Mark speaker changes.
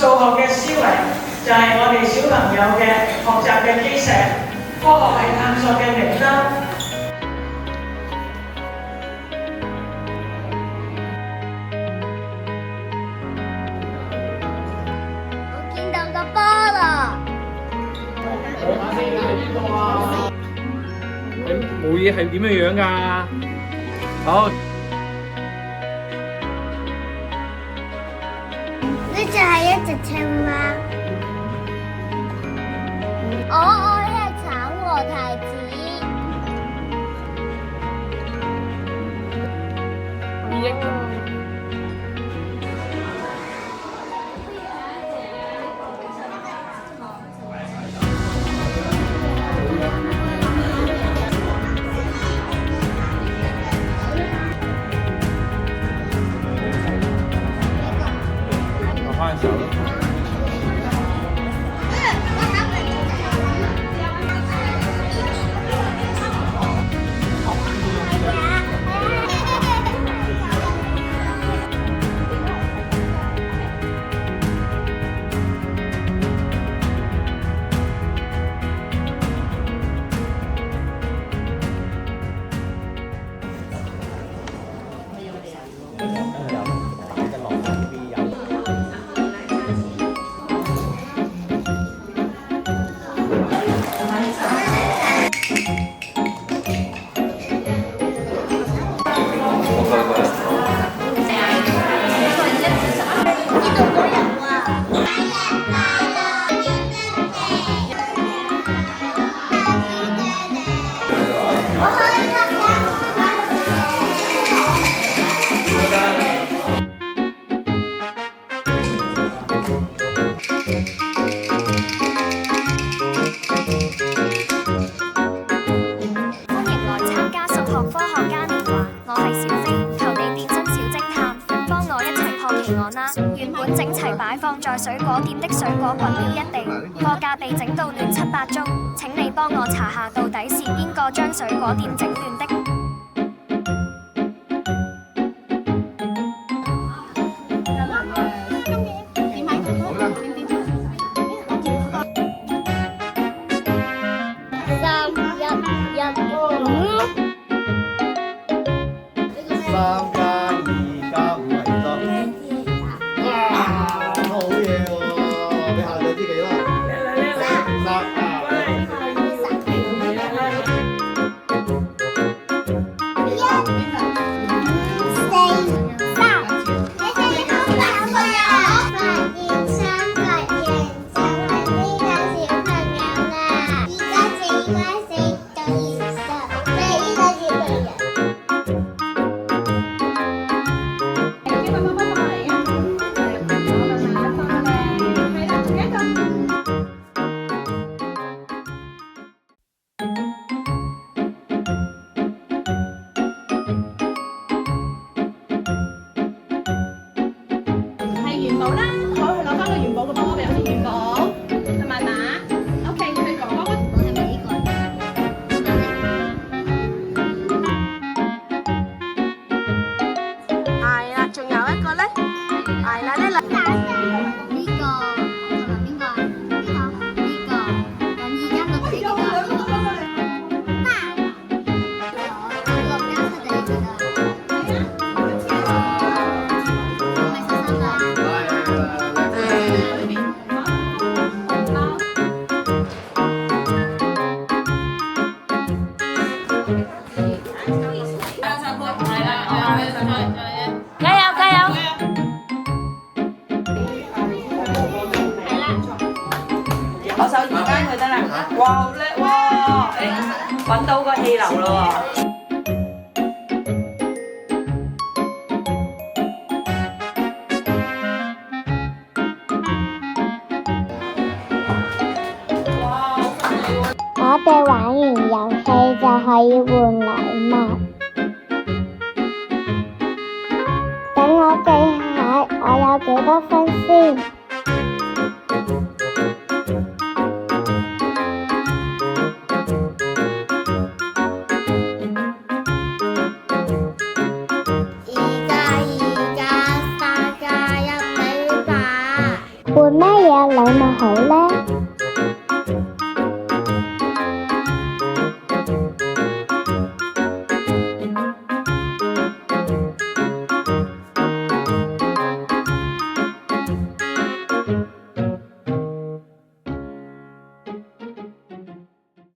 Speaker 1: 數學嘅思維就係我哋小朋友嘅學習嘅基石，科學係探索嘅明燈。
Speaker 2: 我見到個波啦！
Speaker 3: 冇嘢係點樣㗎？好，
Speaker 2: 呢隻係一隻青蛙。我愛吃橙和提子。
Speaker 3: 我翻手。
Speaker 4: 原本整齊擺放在水果店的水果滾了一地，貨架被整到亂七八糟。請你幫我查下到底是邊個將水果店整亂的？
Speaker 5: 攞手移翻佢得啦。哇，好叻喎！揾到個氣流咯喎。
Speaker 2: 我哋玩完遊戲就可以換禮物。等我記下我有幾多分先。2+2+3+1等於8。換咩嘢禮物好呢？